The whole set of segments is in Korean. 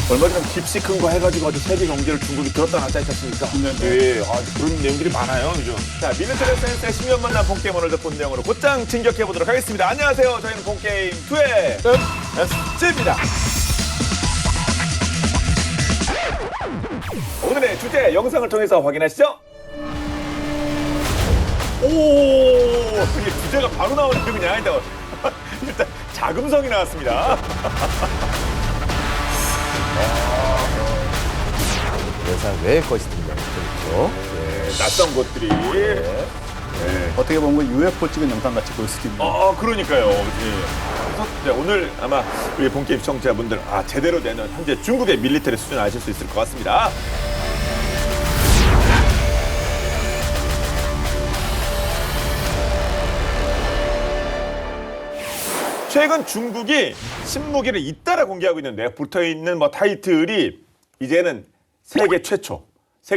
얼마 전에 딥시큰 거 해가지고 아주 세계 경제를 중국이 들었다 놨다 했지 않습니까? 예, 그런 내용들이 많아요, 요즘. 자, 밀리터리 센스의 10년 만난 본게임 오늘도 본 내용으로 곧장 진격해보도록 하겠습니다. 안녕하세요. 저희는 본게임 2의 SG입니다. 오늘의 주제 영상을 통해서 확인하시죠. 오, 이게 주제가 바로 나오네요, 그냥. 일단 자금성이 나왔습니다. 예상 외의 것이 등장했죠. 네, 낯선 것들이. 네. 어떻게 보면 UFO 찍은 영상 같이 보일 수도 있는. 그러니까요. 예. 그래서 이제 오늘 아마 우리 본게임 시청자분들 제대로 되는 현재 중국의 밀리터리 수준 아실 수 있을 것 같습니다. 최근 중국이 신무기를 잇따라 공개하고 있는데 붙어있는 타이틀이 이제는 세계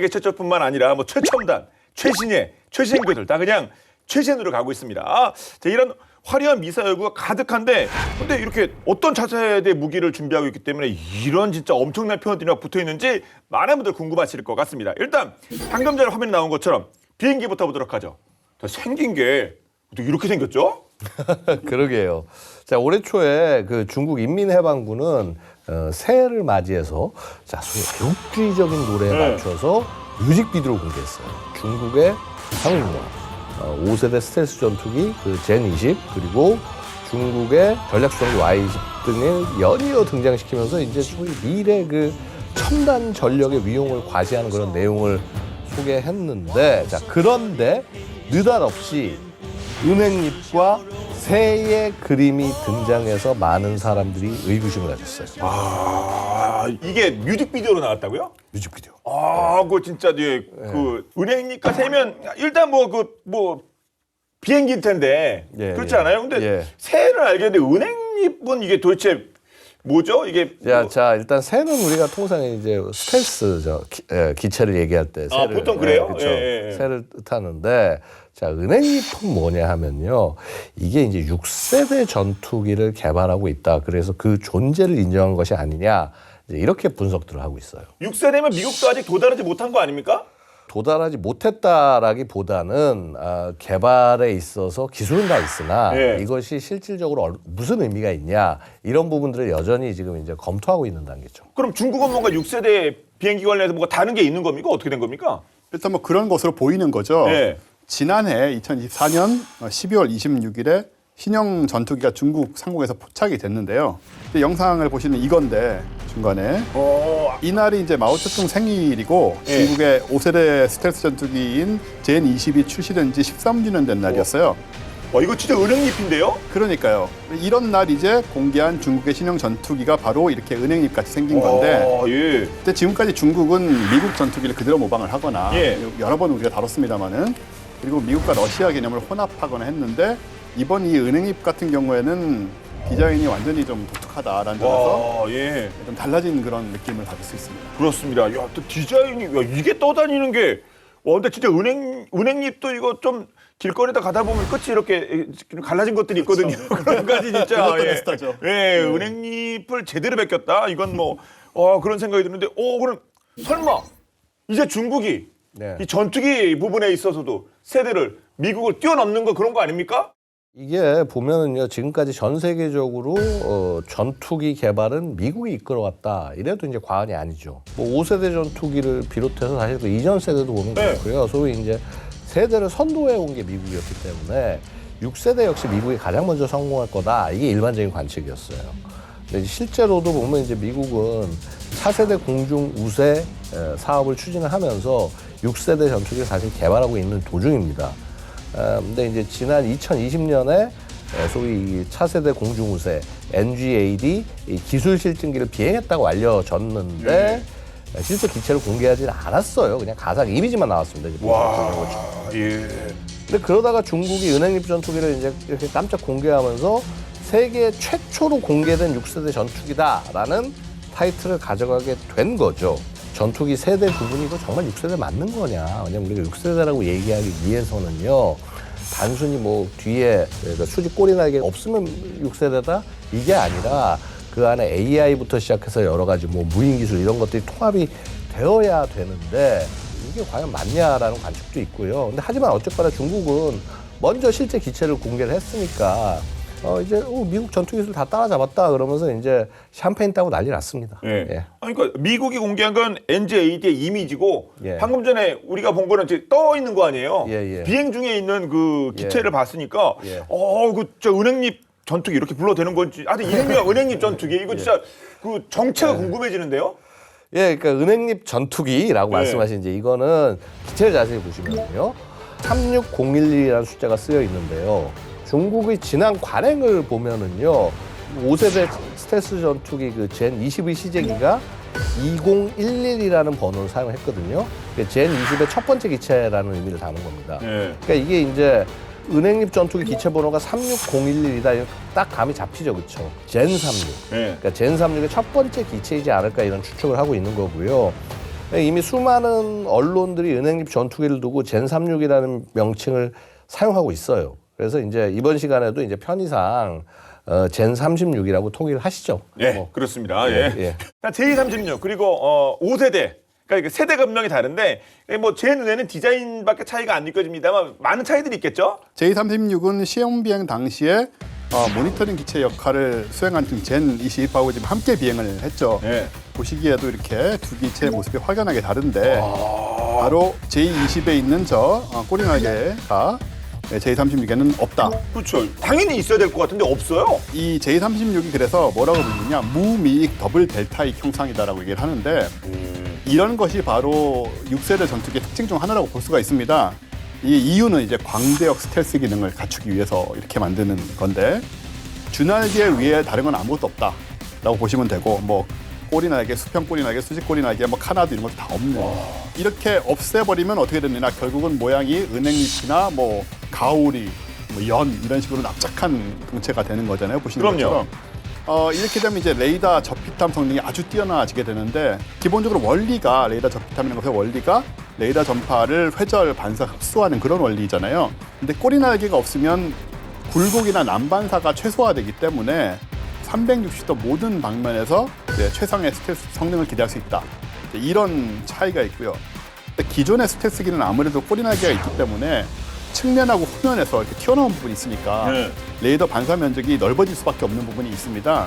최초뿐만 아니라 최첨단, 최신 것들 다 그냥 최신으로 가고 있습니다. 자, 이런 화려한 미사일 연구가 가득한데 근데 이렇게 어떤 차세대 무기를 준비하고 있기 때문에 이런 진짜 엄청난 표현들이 막 붙어있는지 많은 분들 궁금하실 것 같습니다. 일단 방금 전에 화면에 나온 것처럼 비행기부터 보도록 하죠. 생긴 게 어떻게 이렇게 생겼죠? 그러게요. 자, 올해 초에 그 중국 인민해방군은 새해를 맞이해서 자, 소위 애국주의적인 노래에 맞춰서 뮤직비디오를 공개했어요. 중국의 상용화 5세대 스텔스 전투기 젠20 그리고 중국의 전략수송기 Y20 등을 연이어 등장시키면서 이제 소위 미래 첨단 전력의 위용을 과시하는 그런 내용을 소개했는데 자, 그런데 느닷없이 은행잎과 새의 그림이 등장해서 많은 사람들이 의구심을 가졌어요. 이게 뮤직비디오로 나왔다고요? 뮤직비디오. 그거 진짜 은행잎과 새면 일단 비행기일 텐데 그렇지 않아요? 근데 새는 알겠는데 은행잎은 이게 도대체 뭐죠? 이게 자, 일단 새는 우리가 통상에 이제 스텔스 기체를 얘기할 때 새를 보통 그래요? 그렇죠. 예. 새를 뜻하는데 자, 은행잎은 뭐냐 하면요. 이게 이제 6세대 전투기를 개발하고 있다. 그래서 그 존재를 인정한 것이 아니냐. 이제 이렇게 분석들을 하고 있어요. 6세대면 미국도 아직 도달하지 못한 거 아닙니까? 도달하지 못했다라기보다는 개발에 있어서 기술은 다 있으나 이것이 실질적으로 무슨 의미가 있냐 이런 부분들을 여전히 지금 이제 검토하고 있는 단계죠. 그럼 중국은 뭔가 6세대 비행기 관련해서 뭔가 다른 게 있는 겁니까? 어떻게 된 겁니까? 일단 그런 것으로 보이는 거죠. 네. 지난해 2024년 12월 26일에 신형 전투기가 중국 상공에서 포착이 됐는데요. 영상을 보시면 이건데 중간에 이날이 이제 마오쩌둥 생일이고 중국의 5세대 스텔스 전투기인 젠20이 출시된 지 13주년 된 날이었어요. 이거 진짜 은행잎인데요? 그러니까요. 이런 날 이제 공개한 중국의 신형 전투기가 바로 이렇게 은행잎 같이 생긴 건데 근데 지금까지 중국은 미국 전투기를 그대로 모방을 하거나 여러 번 우리가 다뤘습니다마는 그리고 미국과 러시아 개념을 혼합하거나 했는데 이번 이 은행잎 같은 경우에는 디자인이 완전히 좀 독특하다라는 점에서 좀 달라진 그런 느낌을 받을 수 있습니다. 그렇습니다. 또 디자인이 이게 떠다니는 게 근데 진짜 은행잎도 이거 좀 길거리다 가다 보면 끝이 이렇게 갈라진 것들이 있거든요. 그런 가지 진짜 비슷하죠. 은행잎을 제대로 베꼈다. 이건 그런 생각이 드는데 그럼 설마 이제 중국이 이 전투기 부분에 있어서도 세대를 미국을 뛰어넘는 거 그런 거 아닙니까? 이게 보면은요, 지금까지 전 세계적으로 전투기 개발은 미국이 이끌어왔다. 이래도 이제 과언이 아니죠. 5세대 전투기를 비롯해서 사실 그 이전 세대도 보면 그렇고요. 소위 이제 세대를 선도해 온 게 미국이었기 때문에 6세대 역시 미국이 가장 먼저 성공할 거다. 이게 일반적인 관측이었어요. 근데 실제로도 보면 이제 미국은 4세대 공중 우세 사업을 추진을 하면서 6세대 전투기를 사실 개발하고 있는 도중입니다. 근데 이제 지난 2020년에 소위 차세대 공중우세 NGAD 기술 실증기를 비행했다고 알려졌는데 실제 기체를 공개하지는 않았어요. 그냥 가상 이미지만 나왔습니다. 근데 그러다가 중국이 은행잎 전투기를 이제 이렇게 깜짝 공개하면서 세계 최초로 공개된 6세대 전투기다라는 타이틀을 가져가게 된 거죠. 전투기 세대 구분이 이거 정말 6세대 맞는 거냐. 왜냐면 우리가 6세대라고 얘기하기 위해서는요. 단순히 뭐 뒤에 수직 꼬리 날개 없으면 6세대다? 이게 아니라 그 안에 AI부터 시작해서 여러 가지 뭐 무인 기술 이런 것들이 통합이 되어야 되는데 이게 과연 맞냐라는 관측도 있고요. 근데 하지만 어쨌거나 중국은 먼저 실제 기체를 공개를 했으니까 이제 미국 전투 기술 다 따라잡았다 그러면서 이제 샴페인 따고 난리 났습니다. 예. 예. 아니, 그러니까 미국이 공개한 건 NGAD의 이미지고 예. 방금 전에 우리가 본 거는 이제 떠 있는 거 아니에요? 예, 예. 비행 중에 있는 그 기체를 예. 봤으니까 예. 저 은행잎 전투기 이렇게 불러도 되는 건지 아직 이름이 은행잎 전투기 이거 진짜 그 정체가 궁금해지는데요? 예, 그러니까 은행잎 전투기라고 예. 말씀하신 이제 이거는 기체를 자세히 보시면요. 36011이라는 숫자가 쓰여 있는데요. 중국의 지난 관행을 보면은요. 5세대 스텔스 전투기 그 젠 20의 시제기가 2011이라는 번호를 사용했거든요. 젠 20의 첫 번째 기체라는 의미를 담은 겁니다. 예. 그러니까 이게 이제 은행잎 전투기 기체 번호가 36011이다. 딱 감이 잡히죠, 그렇죠? 젠 36. 예. 그러니까 젠 36의 첫 번째 기체이지 않을까 이런 추측을 하고 있는 거고요. 이미 수많은 언론들이 은행잎 전투기를 두고 젠 36이라는 명칭을 사용하고 있어요. 그래서 이제 이번 시간에도 이제 편의상 젠 36이라고 통일을 하시죠. 예, 그렇습니다. 예. 예. J36 그리고 5세대. 그러니까 세대가 분명히 다른데 뭐 제 눈에는 디자인밖에 차이가 안 느껴집니다만 많은 차이들이 있겠죠? J36은 시험 비행 당시에 모니터링 기체 역할을 수행한 젠 21하고 지금 함께 비행을 했죠. 예. 보시기에도 이렇게 두 기체의 모습이 확연하게 다른데 바로 J20에 있는 꼬리날개가 J36에는 없다. 그렇죠. 당연히 있어야 될 것 같은데 없어요. 이 J36이 그래서 뭐라고 부르느냐 무미익 더블 델타익 형상이다라고 얘기를 하는데 이런 것이 바로 6세대 전투기의 특징 중 하나라고 볼 수가 있습니다. 이 이유는 이제 광대역 스텔스 기능을 갖추기 위해서 이렇게 만드는 건데 주날개 위에 다른 건 아무것도 없다라고 보시면 되고 뭐 꼬리날개, 수평 꼬리날개, 수직 꼬리날개, 뭐 카나드 이런 것도 다 없는 이렇게 없애버리면 어떻게 되느냐 결국은 모양이 은행잎이나 뭐 가오리, 뭐 연 이런 식으로 납작한 동체가 되는 거잖아요. 보시는 그럼요. 것처럼 이렇게 되면 이제 레이더 접히탐 성능이 아주 뛰어나지게 되는데 기본적으로 원리가 레이더 접히탐이라는 것의 원리가 레이더 전파를 회절, 반사, 흡수하는 그런 원리잖아요. 근데 꼬리날개가 없으면 굴곡이나 난반사가 최소화되기 때문에 360도 모든 방면에서 최상의 스텔스 성능을 기대할 수 있다. 이런 차이가 있고요. 근데 기존의 스텔스기는 아무래도 꼬리날개가 있기 때문에 측면하고 후면에서 이렇게 튀어나온 부분이 있으니까 네. 레이더 반사 면적이 넓어질 수밖에 없는 부분이 있습니다.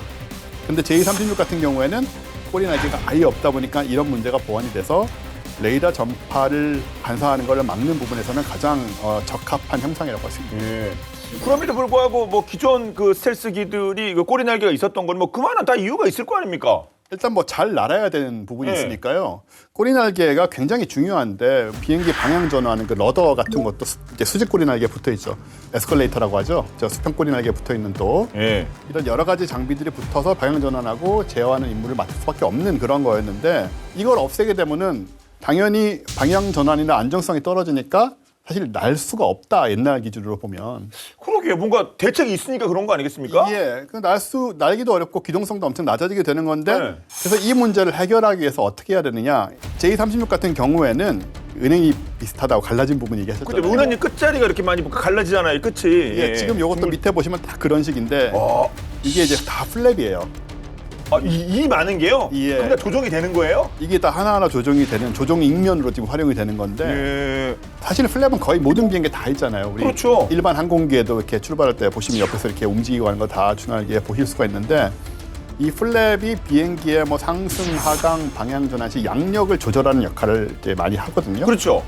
근데 J36 같은 경우에는 꼬리날개가 아예 없다 보니까 이런 문제가 보완이 돼서 레이더 전파를 반사하는 것을 막는 부분에서는 가장 적합한 형상이라고 할 수 있습니다. 예. 그럼에도 불구하고 뭐 기존 그 스텔스기들이 그 꼬리날개가 있었던 건 뭐 그만한 다 이유가 있을 거 아닙니까? 일단 뭐 잘 날아야 되는 부분이 네. 있으니까요. 꼬리날개가 굉장히 중요한데 비행기 방향 전환하는 그 러더 같은 것도 이제 수직 꼬리날개에 붙어 있죠. 에스컬레이터라고 하죠. 저 수평 꼬리날개에 붙어 있는 또 예. 이런 여러 가지 장비들이 붙어서 방향 전환하고 제어하는 임무를 맡을 수밖에 없는 그런 거였는데 이걸 없애게 되면은 당연히 방향 전환이나 안정성이 떨어지니까 사실 날 수가 없다 옛날 기준으로 보면. 그러게 뭔가 대책이 있으니까 그런 거 아니겠습니까? 예, 날기도 어렵고 기동성도 엄청 낮아지게 되는 건데 네. 그래서 이 문제를 해결하기 위해서 어떻게 해야 되느냐. J36 같은 경우에는 은행이 비슷하다고 갈라진 부분 얘기하셨잖아요. 근데 은행이 끝자리가 이렇게 많이 갈라지잖아요, 끝이. 예, 지금 요것도 밑에 보시면 딱 그런 식인데 이게 이제 다 플랩이에요. 이 많은 게요? 예. 그러니까 조정이 되는 거예요? 이게 다 하나하나 조정이 되는 조정 ing면으로 지금 활용이 되는 건데 예. 사실은 플랩은 거의 모든 비행기에 다 있잖아요. 우리 그렇죠. 일반 항공기에도 이렇게 출발할 때 보시면 옆에서 이렇게 움직이고 하는 거 다 주날개에 보실 수가 있는데 이 플랩이 비행기의 뭐 상승, 하강, 방향 전환 시 양력을 조절하는 역할을 이제 많이 하거든요. 그렇죠.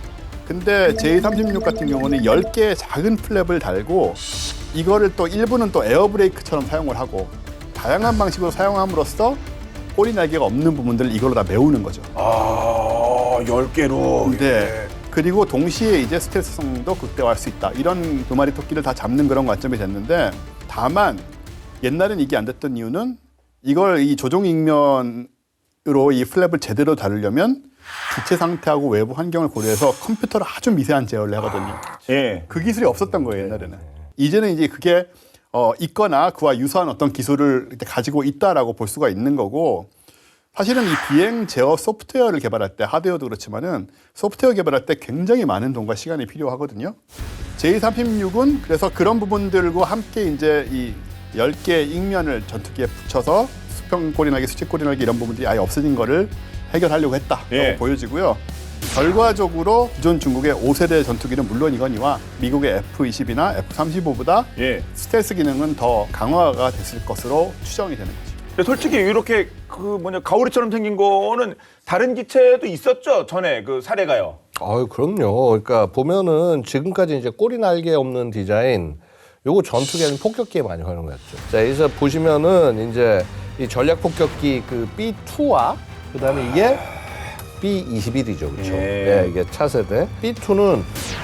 근데 J36 같은 경우는 10개의 작은 플랩을 달고 이거를 또 일부는 또 에어브레이크처럼 사용을 하고 다양한 방식으로 사용함으로써 꼬리날개가 없는 부분들을 이걸로 다 메우는 거죠. 10개로. 네. 그리고 동시에 이제 스텔스성도 극대화할 수 있다. 이런 두 마리 토끼를 다 잡는 그런 관점이 됐는데 다만 옛날엔 이게 안 됐던 이유는 이걸 이 조종 ing면으로 이 플랩을 제대로 다루려면 기체 상태하고 외부 환경을 고려해서 컴퓨터로 아주 미세한 제어를 하거든요. 예. 그 기술이 없었던 거예요, 옛날에는. 이제는 이제 그게 있거나 그와 유사한 어떤 기술을 가지고 있다라고 볼 수가 있는 거고 사실은 이 비행 제어 소프트웨어를 개발할 때 하드웨어도 그렇지만은 소프트웨어 개발할 때 굉장히 많은 돈과 시간이 필요하거든요. J36은 그래서 그런 부분들과 함께 이제 이 10개의 ing면을 전투기에 붙여서 수평 꼬리날개, 수직 꼬리날개 이런 부분들이 아예 없어진 거를 해결하려고 했다라고 예. 보여지고요. 결과적으로 기존 중국의 5세대 전투기는 물론이거니와 미국의 F-20이나 F-35보다 예. 스텔스 기능은 더 강화가 됐을 것으로 추정이 되는 거죠. 근데 솔직히 이렇게 가오리처럼 생긴 거는 다른 기체도 있었죠 전에 그 사례가요. 그럼요. 그러니까 보면은 지금까지 이제 꼬리 날개 없는 디자인, 요거 전투기에는 폭격기에 많이 활용됐죠. 자, 여기서 보시면은 이제 이 전략 폭격기 그 B2와 그다음에 이게 B21이죠, 그렇죠? 예. 이게 차세대. B2는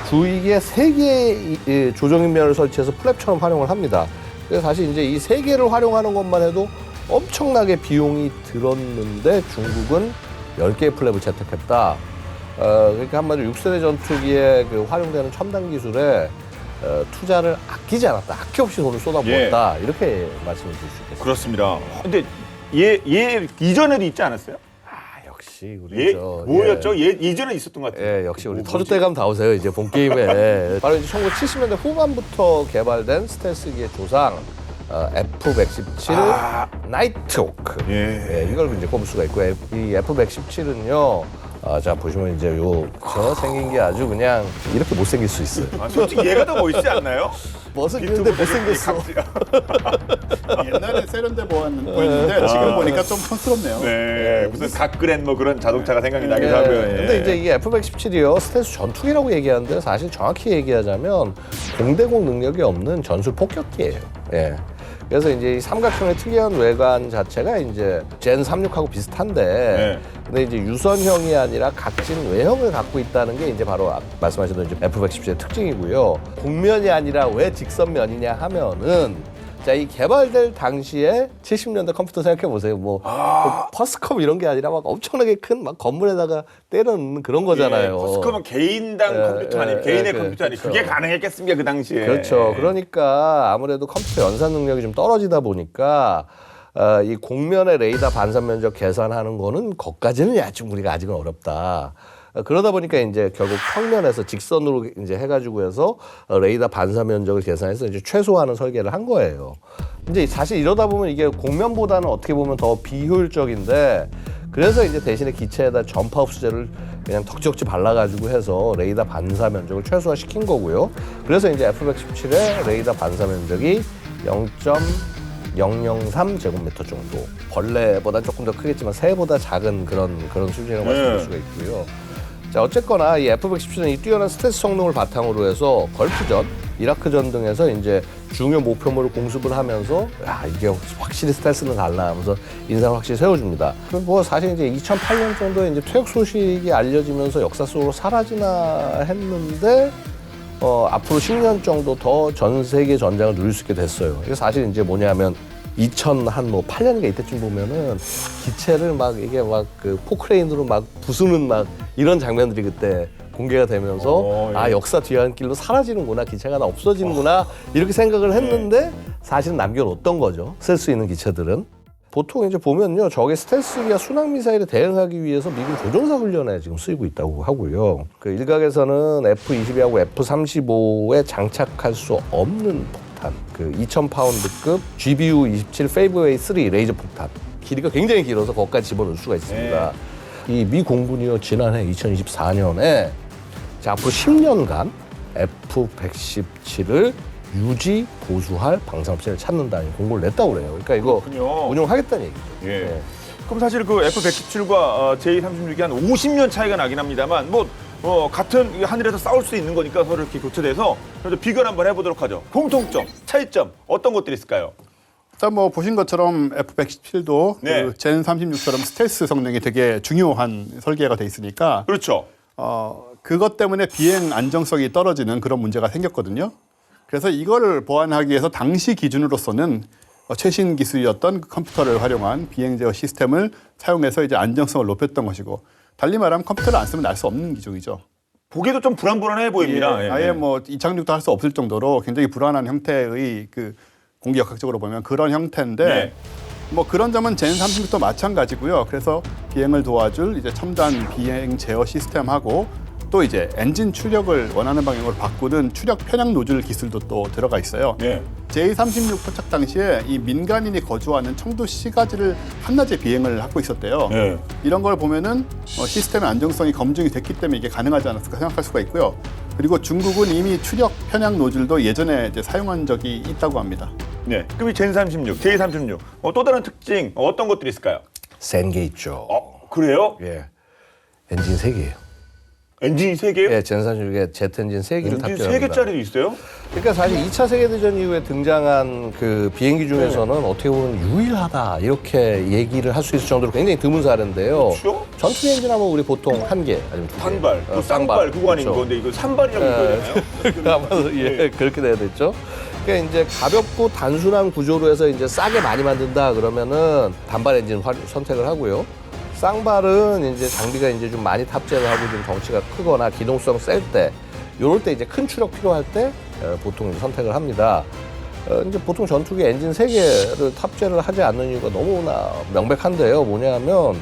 주위에 3개의 조정인면을 설치해서 플랩처럼 활용을 합니다. 그래서 사실 이제 이 3개를 활용하는 것만 해도 엄청나게 비용이 들었는데 중국은 10개의 플랩을 채택했다. 그러니까 한마디로 6세대 전투기에 그 활용되는 첨단 기술에 투자를 아끼지 않았다. 아껴 없이 돈을 쏟아부었다. 이렇게 말씀을 드릴 수 있겠습니다. 그렇습니다. 근데 얘 이전에도 있지 않았어요? 역시 우리 뭐였죠? 얘 이전에 있었던 것 같아요. 예, 역시 우리 터줏대감 다 오세요. 이제 본 게임에. 바로 이제 1970년대 후반부터 개발된 스텔스기의 조상 F-117 나이트호크. 예. 이걸 이제 꼽을 수가 있고, 이 F-117은요. 자 보시면 이제 저 생긴 게 아주 그냥 이렇게 못생길 수 있어요. 솔직히 얘가 더 멋있지 않나요? 멋있는데 못생겼어. 옛날에 세련돼 보였는데 지금 보니까 좀 촌스럽네요. 네, 무슨 각그랜 뭐 그런 자동차가 생각이 나기도 하고요. 예. 근데 이제 이게 F-117이요 스텔스 전투기라고 얘기하는데 사실 정확히 얘기하자면 공대공 능력이 없는 전술 폭격기예요. 예. 그래서 이제 이 삼각형의 특이한 외관 자체가 이제 젠 36하고 비슷한데, 근데 이제 유선형이 아니라 각진 외형을 갖고 있다는 게 이제 바로 말씀하신 이제 F-117의 특징이고요. 곡면이 아니라 왜 직선면이냐 하면은, 자, 이 개발될 당시에 70년대 컴퓨터 생각해 보세요. 뭐 퍼스컴 이런 게 아니라 막 엄청나게 큰 막 건물에다가 때려넣는 그런 거잖아요. 퍼스컴은 개인당 컴퓨터 아니에요. 개인의 컴퓨터 아니에요. 그게 가능했겠습니까 그 당시에. 그렇죠. 그러니까 아무래도 컴퓨터 연산 능력이 좀 떨어지다 보니까 이 곡면의 레이더 반사 면적 계산하는 거는 거기까지는 아직 우리가 아직은 어렵다. 그러다 보니까 이제 결국 평면에서 직선으로 이제 해가지고 해서 레이더 반사 면적을 계산해서 이제 최소화하는 설계를 한 거예요. 이제 사실 이러다 보면 이게 곡면보다는 어떻게 보면 더 비효율적인데, 그래서 이제 대신에 기체에다 전파 흡수제를 그냥 덕지덕지 발라가지고 해서 레이더 반사 면적을 최소화시킨 거고요. 그래서 이제 F-117의 레이더 반사 면적이 0.003 제곱미터 정도. 벌레보다 조금 더 크겠지만 새보다 작은 그런 수준이라고 말씀드릴 수가 있고요. 자, 어쨌거나 이 F-117은 이 뛰어난 스텔스 성능을 바탕으로 해서 걸프전, 이라크전 등에서 이제 중요 목표물을 공습을 하면서 이게 확실히 스텔스는 달라 하면서 인상을 확실히 세워줍니다. 뭐 사실 이제 2008년 정도에 이제 퇴역 소식이 알려지면서 역사 속으로 사라지나 했는데 앞으로 10년 정도 더 전 세계 전장을 누릴 수 있게 됐어요. 이게 사실 이제 뭐냐면 2008년인가 이때쯤 보면은 기체를 막 이게 막 그 포크레인으로 막 부수는 막 이런 장면들이 그때 공개가 되면서 예. 역사 뒤안길로 사라지는구나, 기체가 다 없어지는구나 이렇게 생각을 했는데 사실은 남겨놓았던 거죠. 쓸 수 있는 기체들은. 보통 이제 보면요, 적의 스텔스기와 순항 미사일에 대응하기 위해서 미군 조종사 훈련에 지금 쓰이고 있다고 하고요. 그 일각에서는 F-22하고 F-35에 장착할 수 없는 폭탄, 그 2,000파운드급 GBU-27 페이브웨이 3 레이저 폭탄, 길이가 굉장히 길어서 거기까지 집어넣을 수가 있습니다. 이 미 공군이요, 지난해 2024년에 자, 앞으로 10년간 F-117을 유지 보수할 방산업체를 찾는다는 공고를 냈다고 그래요. 그러니까 이거 그렇군요. 운용하겠다는 얘기죠. 예. 그럼 사실 그 F-117과 J-36이 한 50년 차이가 나긴 합니다만 같은 하늘에서 싸울 수 있는 거니까 서로 이렇게 교체돼서 그래서 비교를 한번 해보도록 하죠. 공통점, 차이점 어떤 것들이 있을까요? 일단 뭐 보신 것처럼 F-117도 네. 그 젠 36처럼 스텔스 성능이 되게 중요한 설계가 돼 있으니까 그렇죠. 그것 때문에 비행 안정성이 떨어지는 그런 문제가 생겼거든요. 그래서 이거를 보완하기 위해서 당시 기준으로서는 최신 기술이었던 컴퓨터를 활용한 비행 제어 시스템을 사용해서 이제 안정성을 높였던 것이고, 달리 말하면 컴퓨터를 안 쓰면 날 수 없는 기종이죠. 보기도 좀 불안불안해 보입니다. 예, 아예 뭐 이착륙도 할 수 없을 정도로 굉장히 불안한 형태의 그 공기역학적으로 보면 그런 형태인데, 네. 뭐 그런 점은 젠 36도 마찬가지고요. 그래서 비행을 도와줄 이제 첨단 비행 제어 시스템하고 또 이제 엔진 추력을 원하는 방향으로 바꾸는 추력 편향 노즐 기술도 또 들어가 있어요. 네. J36 포착 당시에 이 민간인이 거주하는 청도 시가지를 한낮에 비행을 하고 있었대요. 네. 이런 걸 보면은 시스템의 안정성이 검증이 됐기 때문에 이게 가능하지 않았을까 생각할 수가 있고요. 그리고 중국은 이미 추력 편향 노즐도 예전에 이제 사용한 적이 있다고 합니다. 네. 그럼 이 젠36, J36 또 다른 특징 어떤 것들이 있을까요? 센 게 있죠. 그래요? 예. 엔진 3개예요. 엔진이 3개요? 예, 젠36에 제트 엔진 3개를 엔진 탑재합니다. 3개짜리도 있어요? 그러니까 사실 2차 세계대전 이후에 등장한 그 비행기 중에서는 어떻게 보면 유일하다 이렇게 얘기를 할 수 있을 정도로 굉장히 드문 사례인데요. 그렇죠? 전투 엔진 하면 우리 보통 1개 아니면 2개. 단발, 쌍발 그거 아닌 그렇죠. 건데 이거 산발이라고 읽어야 되나요? 아마 예, 그렇게 돼야 됐죠. 그러니까 이제 가볍고 단순한 구조로 해서 이제 싸게 많이 만든다 그러면은 단발 엔진 선택을 하고요. 쌍발은 이제 장비가 이제 좀 많이 탑재를 하고 좀 덩치가 크거나 기동성 셀 때, 요럴 때 이제 큰 추력 필요할 때 보통 이제 선택을 합니다. 이제 보통 전투기 엔진 3개를 탑재를 하지 않는 이유가 너무나 명백한데요. 뭐냐면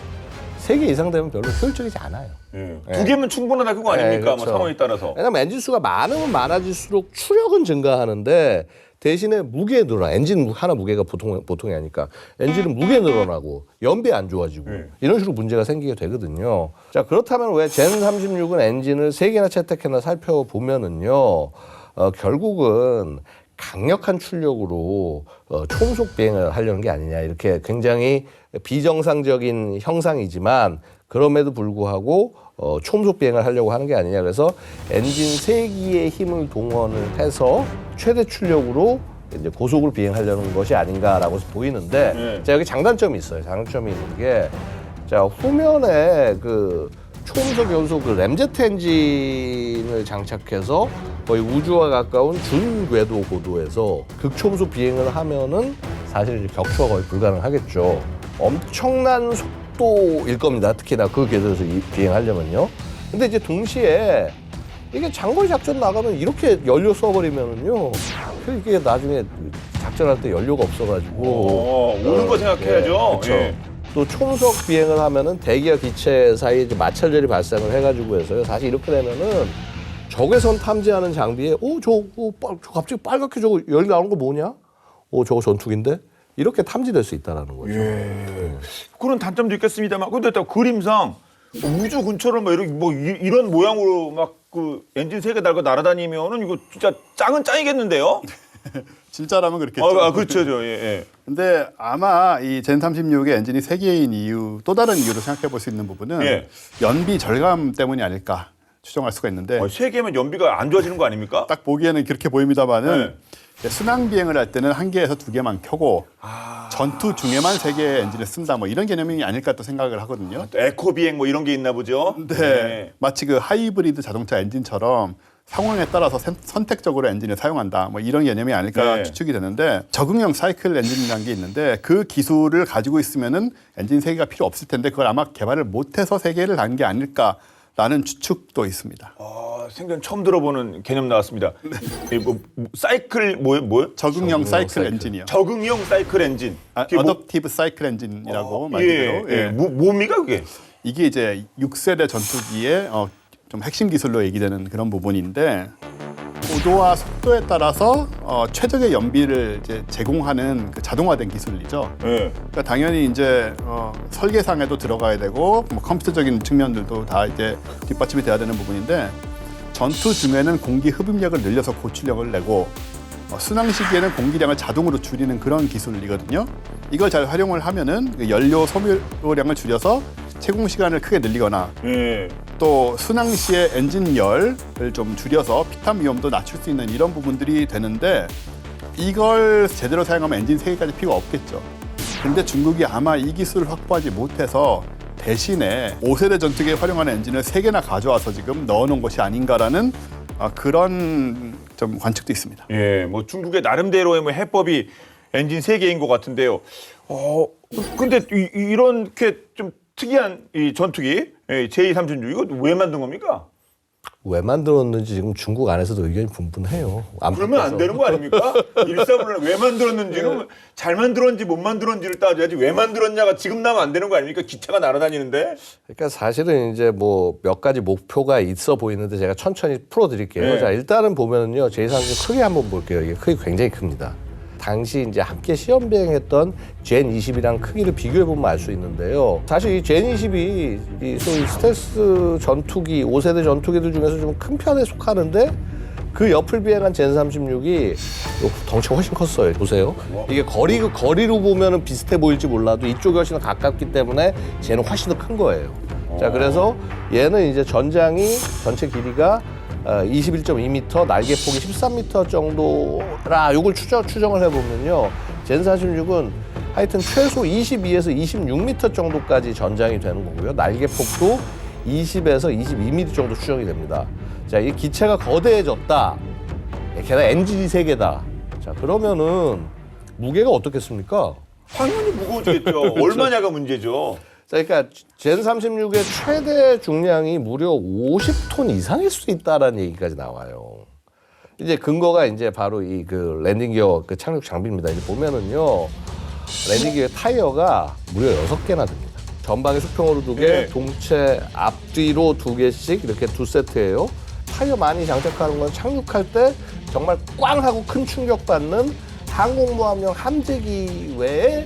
3개 이상 되면 별로 효율적이지 않아요. 네. 2개면 충분하다 그거 아닙니까? 그렇죠. 뭐 상황에 따라서. 왜냐면 엔진 수가 많으면 많아질수록 추력은 증가하는데 대신에 무게 늘어나. 엔진 하나 무게가 보통이 아니까 엔진은 무게 늘어나고 연비 안 좋아지고 이런 식으로 문제가 생기게 되거든요. 자, 그렇다면 왜 젠 36은 엔진을 3개나 채택해나 살펴보면은요. 결국은 강력한 출력으로 초음속 비행을 하려는 게 아니냐 이렇게 굉장히 비정상적인 형상이지만 그럼에도 불구하고 초음속 비행을 하려고 하는 게 아니냐. 그래서 엔진 3기의 힘을 동원을 해서 최대 출력으로 이제 고속으로 비행하려는 것이 아닌가라고 보이는데 자, 여기 장단점이 있어요. 장단점이 있는 게 자, 후면에 그 초음속 연소 그 램제트 엔진을 장착해서 거의 우주와 가까운 준궤도 고도에서 극초음속 비행을 하면은 사실 이제 격추가 거의 불가능하겠죠. 엄청난 속도일 겁니다. 특히나 그 궤도에서 비행하려면요. 근데 이제 동시에 이게 장거리 작전 나가면 이렇게 연료 써버리면은요. 이게 나중에 작전할 때 연료가 없어가지고 오는 거 생각해야죠. 그렇죠. 예. 또 초음속 비행을 하면은 대기와 기체 사이에 이제 마찰열이 발생을 해가지고 해서요. 사실 이렇게 되면은 적외선 탐지하는 장비에 저 갑자기 빨갛게 저거 열이 나오는 거 뭐냐? 저거 전투기인데? 이렇게 탐지될 수 있다는 거죠. 그런 단점도 있겠습니다만 근데 또 그림상 우주 근처를 뭐 이런 모양으로 막 그 엔진 3개 달고 날아다니면은 이거 진짜 짱은 짱이겠는데요? 진짜라면 그렇겠죠. 그렇죠. 예. 근데 아마 이 젠 36의 엔진이 3개인 이유, 또 다른 이유로 생각해 볼 수 있는 부분은 연비 절감 때문이 아닐까 추정할 수가 있는데 3개면 연비가 안 좋아지는 거 아닙니까? 딱 보기에는 그렇게 보입니다만은 순항 비행을 할 때는 1개에서 2개만 켜고 전투 중에만 3개의 엔진을 쓴다 뭐 이런 개념이 아닐까 또 생각을 하거든요. 에코 비행 뭐 이런 게 있나 보죠. 네. 마치 그 하이브리드 자동차 엔진처럼 상황에 따라서 선택적으로 엔진을 사용한다 뭐 이런 개념이 아닐까 추측이 되는데 적응형 사이클 엔진이라는 게 있는데 그 기술을 가지고 있으면은 엔진 3개가 필요 없을 텐데 그걸 아마 개발을 못해서 3개를 단 게 아닐까라는 추측도 있습니다. 생전 처음 들어보는 개념 나왔습니다. 사이클 뭐예요? 적응형 사이클 엔진이요. 적응형 사이클 엔진. 어댑티브 사이클 엔진이라고 말 그대로. 뭡니까 그게? 이게 이제 6세대 전투기의 좀 핵심 기술로 얘기되는 그런 부분인데 고도와 속도에 따라서 최적의 연비를 이제 제공하는 그 자동화된 기술이죠. 그러니까 당연히 이제 설계상에도 들어가야 되고 뭐 컴퓨터적인 측면들도 다 이제 뒷받침이 돼야 되는 부분인데 전투 중에는 공기 흡입력을 늘려서 고출력을 내고 순항 시기에는 공기량을 자동으로 줄이는 그런 기술이거든요. 이걸 잘 활용을 하면은 그 연료 소모량을 줄여서 채공 시간을 크게 늘리거나 또 순항 시에 엔진 열을 좀 줄여서 피탄 위험도 낮출 수 있는 이런 부분들이 되는데 이걸 제대로 사용하면 엔진 3개까지 필요가 없겠죠. 근데 중국이 아마 이 기술을 확보하지 못해서 대신에 5세대 전투기에 활용하는 엔진을 3개나 가져와서 지금 넣어놓은 것이 아닌가라는 그런 좀 관측도 있습니다. 뭐 중국의 나름대로의 뭐 해법이 엔진 3개인 것 같은데요. 근데 이렇게 좀 특이한 이 전투기 J36 이거 왜 만든 겁니까? 왜 만들었는지 지금 중국 안에서도 의견이 분분해요. 그러면 안 되는 거 아닙니까? 일사분란 왜 만들었는지는 잘 만들었는지 못 만들었는지를 따져야지 왜 만들었냐가 지금 나면 안 되는 거 아닙니까? 기차가 날아다니는데. 그러니까 사실은 이제 뭐 몇 가지 목표가 있어 보이는데 제가 천천히 풀어드릴게요. 네. 자, 일단은 보면은요, 제3중 크게 한번 볼게요. 이게 크기 굉장히 큽니다. 당시 이제 함께 시험 비행했던 젠 20이랑 크기를 비교해 보면 알 수 있는데요. 사실 이 젠 20이 이 소위 스텔스 전투기, 5세대 전투기들 중에서 좀 큰 편에 속하는데 그 옆을 비행한 젠 36이 덩치가 훨씬 컸어요. 보세요. 이게 거리로 보면은 비슷해 보일지 몰라도 이쪽이 훨씬 더 가깝기 때문에 쟤는 훨씬 더 큰 거예요. 자, 그래서 얘는 이제 전장이 전체 길이가 21.2m, 날개 폭이 13m 정도라 요걸 추정을 해보면요. 젠 46은 하여튼 최소 22에서 26m 정도까지 전장이 되는 거고요. 날개 폭도 20에서 22m 정도 추정이 됩니다. 자, 이 기체가 거대해졌다. 게다가 엔진이 3개다. 자, 그러면은 무게가 어떻겠습니까? 당연히 무거워지겠죠. 얼마냐가 문제죠. 자, 그러니까 젠 36의 최대 중량이 무려 50톤 이상일 수 있다라는 얘기까지 나와요. 이제 근거가 이제 바로 이 그 랜딩 기어 그 착륙 장비입니다. 이제 보면은요, 랜딩 기어 타이어가 무려 6개나 됩니다. 전방에 수평으로 2개, 네. 동체 앞뒤로 2개씩 이렇게 2세트예요. 타이어 많이 장착하는 건 착륙할 때 정말 꽝 하고 큰 충격받는 항공모함용 함재기 외에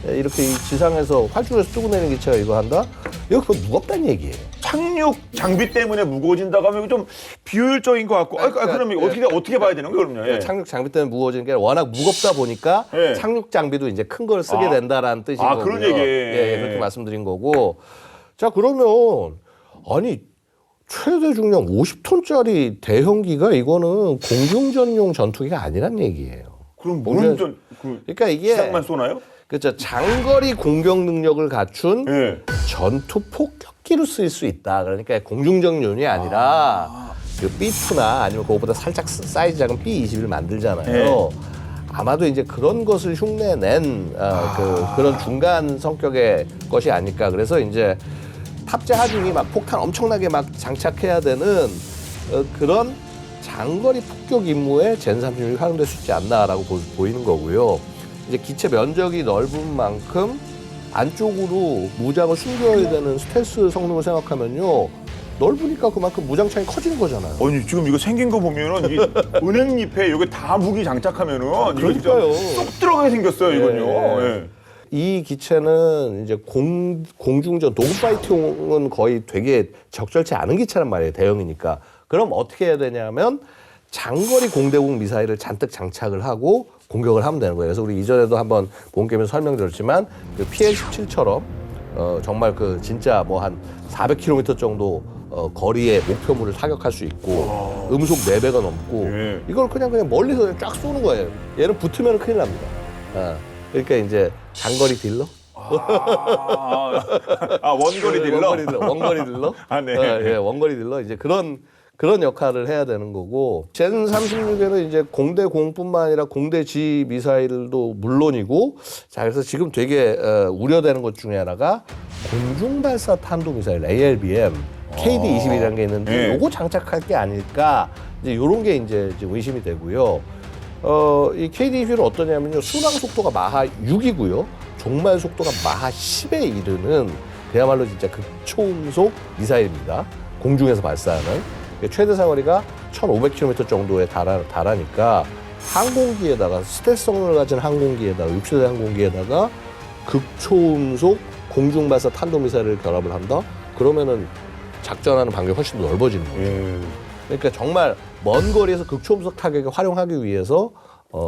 이렇게 이 지상에서 활주로에서 뜨고 내리는 기체가 이거 한다? 이거 그거 무겁다는 얘기예요. 착륙 장비 때문에 무거워진다고 하면 이거 좀 비효율적인 것 같고. 그럼 이거 어떻게 봐야 되는 거예요, 그럼요? 예. 착륙 장비 때문에 무거워지는 게 워낙 무겁다 보니까 예. 착륙 장비도 이제 큰 걸 쓰게 된다라는 뜻인 거고요. 그런 얘기예요. 예, 그렇게 말씀드린 거고. 자, 그러면 아니 최대 중량 50톤짜리 대형기가 이거는 공중전용 전투기가 아니란 얘기예요. 그럼 뭐는 그러니까 이게 지상만 쏘나요? 그렇죠. 장거리 공격 능력을 갖춘 예. 전투 폭격기로 쓰일 수 있다. 그러니까 공중정용이 아니라 그 B2나 아니면 그거보다 살짝 사이즈 작은 B21을 만들잖아요. 아마도 이제 그런 것을 흉내낸 그런 중간 성격의 것이 아닐까. 그래서 이제 탑재 하중이 막 폭탄 엄청나게 막 장착해야 되는 그런 장거리 폭격 임무에 젠 36이 활용될 수 있지 않나라고 보이는 거고요. 이제 기체 면적이 넓은 만큼 안쪽으로 무장을 숨겨야 되는 스텔스 성능을 생각하면요. 넓으니까 그만큼 무장창이 커지는 거잖아요. 아니 지금 이거 생긴 거 보면은 이 은행잎에 여기 다 무기 장착하면은 이거 진짜 그러니까요. 쏙 들어가게 생겼어요, 이건요. 예. 이 기체는 이제 공중전 도그파이트용은 거의 되게 적절치 않은 기체란 말이에요. 대형이니까. 그럼 어떻게 해야 되냐면 장거리 공대공 미사일을 잔뜩 장착을 하고 공격을 하면 되는 거예요. 그래서 우리 이전에도 한번 본 게임에서 설명드렸지만 그 PL-17처럼 정말 그 진짜 뭐 한 400km 정도 거리의 목표물을 타격할 수 있고 음속 4배가 넘고 예. 이걸 그냥 멀리서 그냥 쫙 쏘는 거예요. 얘는 붙으면 큰일 납니다. 그러니까 이제 장거리 딜러? 원거리 딜러? 원거리 딜러? 네. 예, 원거리 딜러. 이제 그런 역할을 해야 되는 거고, 젠 36에는 이제 공대 공뿐만 아니라 공대 지 미사일도 물론이고, 자, 그래서 지금 되게 우려되는 것 중에 하나가 공중발사 탄도 미사일 ALBM KD-21이라는 게 있는데, 요거 장착할 게 아닐까, 이제 요런 게 이제 의심이 되고요. 이 KD-21은 어떠냐면요, 순항 속도가 마하 6이고요, 종말 속도가 마하 10에 이르는 그야말로 진짜 극초음속 미사일입니다. 공중에서 발사하는. 최대 사거리가 1,500km 정도에 달하니까 항공기에다가 스텔스 성능을 가진 항공기에다가 6세대 항공기에다가 극초음속 공중발사 탄도미사일을 결합을 한다? 그러면은 작전하는 반경이 훨씬 더 넓어지는 거예요. 그러니까 정말 먼 거리에서 극초음속 타격을 활용하기 위해서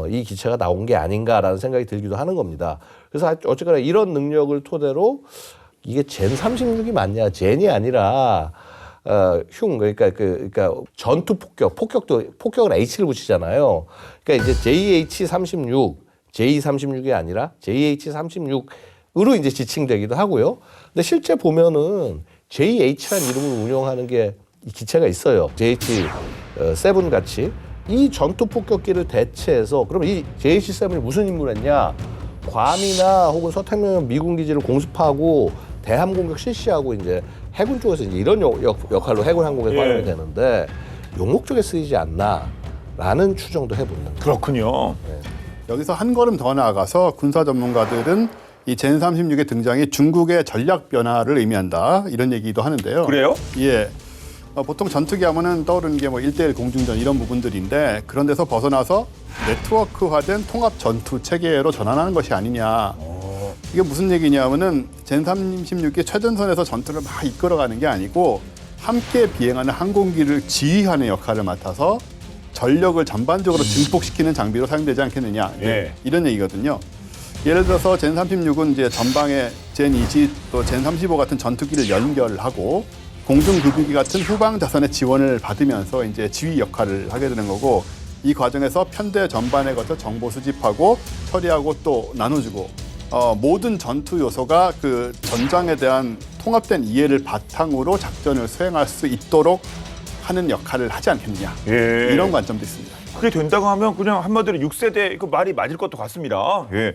이 기체가 나온 게 아닌가라는 생각이 들기도 하는 겁니다. 그래서 어쨌거나 이런 능력을 토대로 이게 젠 36이 맞냐? 젠이 아니라 그러니까 전투 폭격은 H를 붙이잖아요. 그러니까 이제 JH-36, J-36이 아니라 JH-36으로 이제 지칭되기도 하고요. 근데 실제 보면은 JH라는 이름을 운영하는 게 이 기체가 있어요. JH-7 같이. 이 전투 폭격기를 대체해서, 그럼 이 JH-7이 무슨 임무를 했냐? 괌이나 혹은 서태평양 미군 기지를 공습하고 대함 공격 실시하고 이제 해군 쪽에서 이제 이런 역할로 해군 항공에서 예. 활용이 되는데 용목 쪽에 쓰이지 않나라는 추정도 해봅니다. 그렇군요. 여기서 한 걸음 더 나아가서 군사 전문가들은 이 젠 36의 등장이 중국의 전략 변화를 의미한다 이런 얘기도 하는데요. 그래요? 예. 보통 전투기 하면은 떠오르는 게 뭐 1대1 공중전 이런 부분들인데 그런 데서 벗어나서 네트워크화된 통합 전투 체계로 전환하는 것이 아니냐. 이게 무슨 얘기냐면은 젠 36이 최전선에서 전투를 막 이끌어가는 게 아니고 함께 비행하는 항공기를 지휘하는 역할을 맡아서 전력을 전반적으로 증폭시키는 장비로 사용되지 않겠느냐. 예. 이런 얘기거든요. 예를 들어서 젠 36은 이제 전방에 젠 20, 또 젠 35 같은 전투기를 연결하고 공중급유기 같은 후방 자산의 지원을 받으면서 이제 지휘 역할을 하게 되는 거고 이 과정에서 편대 전반에 걸쳐 정보 수집하고 처리하고 또 나눠주고 모든 전투 요소가 그 전장에 대한 통합된 이해를 바탕으로 작전을 수행할 수 있도록 하는 역할을 하지 않겠느냐. 예. 이런 관점도 있습니다. 그게 된다고 하면 그냥 한마디로 6세대 그 말이 맞을 것도 같습니다. 예.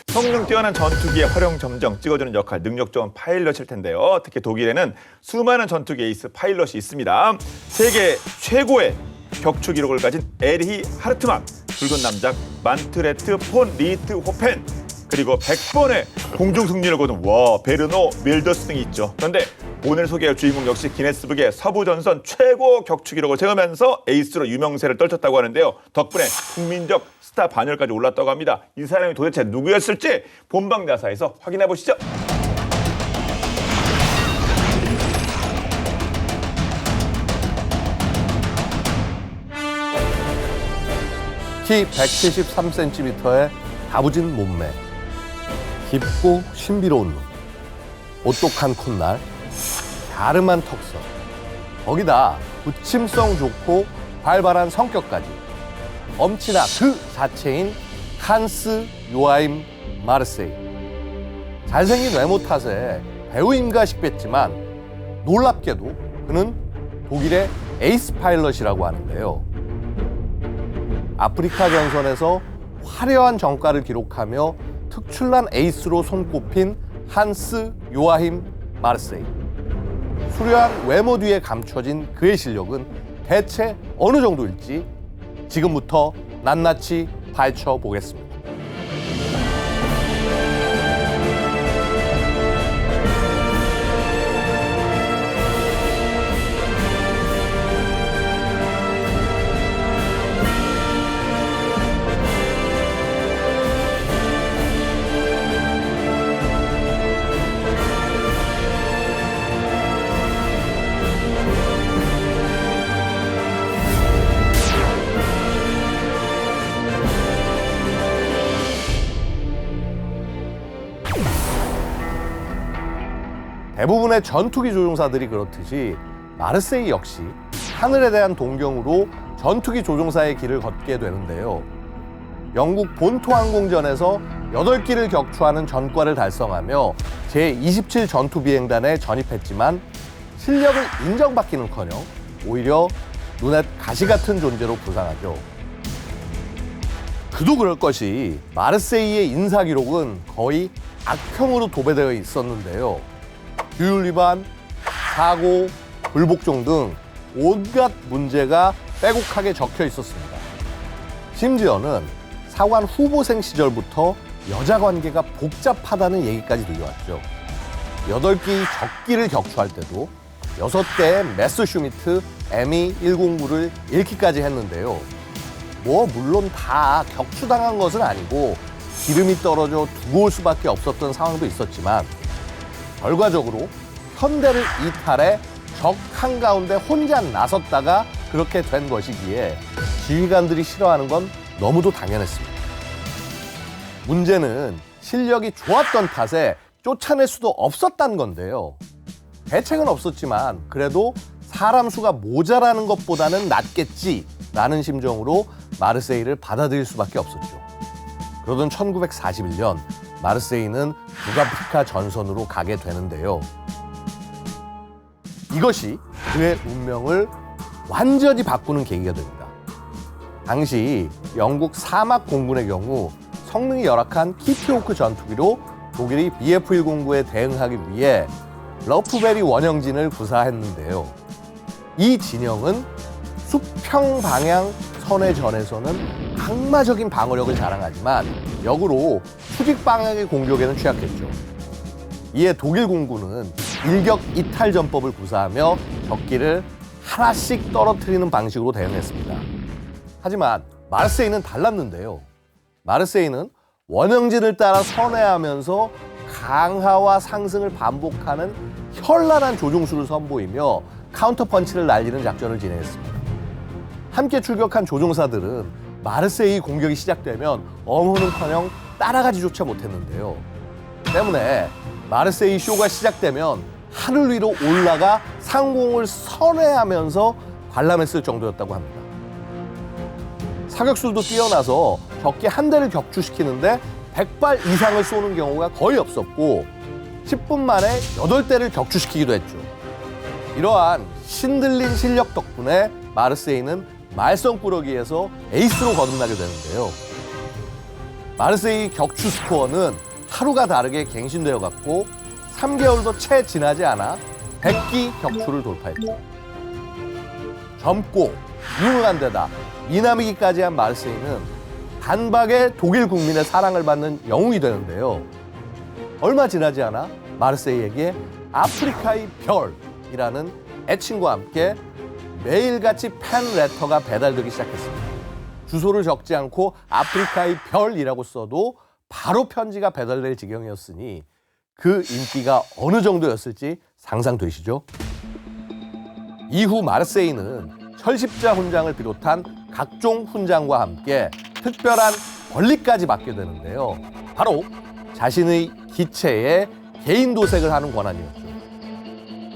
성능 뛰어난 전투기의 활용 점정 찍어주는 역할 능력 좋은 파일럿일 텐데요. 특히 독일에는 수많은 전투기 에이스 파일럿이 있습니다. 세계 최고의 격추 기록을 가진 에리히 하르트만, 붉은 남작 만트레트 폰 리트 호펜, 그리고 100번의 공중 승리를 거둔 베르노 밀더스 등이 있죠. 그런데 오늘 소개할 주인공 역시 기네스북의 서부전선 최고 격추 기록을 세우면서 에이스로 유명세를 떨쳤다고 하는데요. 덕분에 국민적 스타 반열까지 올랐다고 합니다. 이 사람이 도대체 누구였을지 본방야사에서 확인해 보시죠. 키 173cm의 다부진 몸매, 깊고 신비로운 눈, 오똑한 콧날, 갸름한 턱선, 거기다 부침성 좋고 활발한 성격까지 엄친아 그 자체인 한스 요하임 마르세이. 잘생긴 외모 탓에 배우인가 싶겠지만 놀랍게도 그는 독일의 에이스 파일럿이라고 하는데요. 아프리카 전선에서 화려한 정가를 기록하며 특출난 에이스로 손꼽힌 한스 요하임 마르세이. 수려한 외모 뒤에 감춰진 그의 실력은 대체 어느 정도일지 지금부터 낱낱이 파헤쳐 보겠습니다. 대부분의 전투기 조종사들이 그렇듯이 마르세이 역시 하늘에 대한 동경으로 전투기 조종사의 길을 걷게 되는데요. 영국 본토 항공전에서 8기를 격추하는 전과를 달성하며 제27 전투비행단에 전입했지만 실력을 인정받기는커녕 오히려 눈에 가시 같은 존재로 부상하죠. 그도 그럴 것이 마르세이의 인사 기록은 거의 악평으로 도배되어 있었는데요. 규율 위반, 사고, 불복종 등 온갖 문제가 빼곡하게 적혀 있었습니다. 심지어는 사관 후보생 시절부터 여자 관계가 복잡하다는 얘기까지 들려왔죠. 8기 적기를 격추할 때도 6대의 메스슈미트 ME-109를 잃기까지 했는데요. 물론 다 격추당한 것은 아니고 기름이 떨어져 두고 올 수밖에 없었던 상황도 있었지만 결과적으로 편대를 이탈해 적 한가운데 혼자 나섰다가 그렇게 된 것이기에 지휘관들이 싫어하는 건 너무도 당연했습니다. 문제는 실력이 좋았던 탓에 쫓아낼 수도 없었다는 건데요. 대책은 없었지만 그래도 사람 수가 모자라는 것보다는 낫겠지라는 심정으로 마르세이를 받아들일 수밖에 없었죠. 그러던 1941년 마르세이는 북아프리카 전선으로 가게 되는데요. 이것이 그의 운명을 완전히 바꾸는 계기가 됩니다. 당시 영국 사막 공군의 경우 성능이 열악한 키트호크 전투기로 독일이 BF-109에 대응하기 위해 러프베리 원형진을 구사했는데요. 이 진영은 수평 방향 선회전에서는 악마적인 방어력을 자랑하지만 역으로 수직 방향의 공격에는 취약했죠. 이에 독일 공군은 일격 이탈 전법을 구사하며 적기를 하나씩 떨어뜨리는 방식으로 대응했습니다. 하지만 마르세이는 달랐는데요. 마르세이는 원형진을 따라 선회하면서 강하와 상승을 반복하는 현란한 조종수를 선보이며 카운터 펀치를 날리는 작전을 진행했습니다. 함께 출격한 조종사들은 마르세이 공격이 시작되면 어머는커녕 따라가지조차 못했는데요. 때문에 마르세이 쇼가 시작되면 하늘 위로 올라가 상공을 선회하면서 관람했을 정도였다고 합니다. 사격술도 뛰어나서 적기 한 대를 격추시키는데 100발 이상을 쏘는 경우가 거의 없었고 10분 만에 8대를 격추시키기도 했죠. 이러한 신들린 실력 덕분에 마르세이는 말썽꾸러기에서 에이스로 거듭나게 되는데요. 마르세이 격추 스코어는 하루가 다르게 갱신되어 갔고 3개월도 채 지나지 않아 100기 격추를 돌파했죠. 젊고 유능한 데다 미남이기까지 한 마르세이는 단박에 독일 국민의 사랑을 받는 영웅이 되는데요. 얼마 지나지 않아 마르세이에게 아프리카의 별이라는 애칭과 함께 매일같이 팬레터가 배달되기 시작했습니다. 주소를 적지 않고 아프리카의 별이라고 써도 바로 편지가 배달될 지경이었으니 그 인기가 어느 정도였을지 상상되시죠? 이후 마르세이는 철십자 훈장을 비롯한 각종 훈장과 함께 특별한 권리까지 받게 되는데요. 바로 자신의 기체에 개인 도색을 하는 권한이었죠.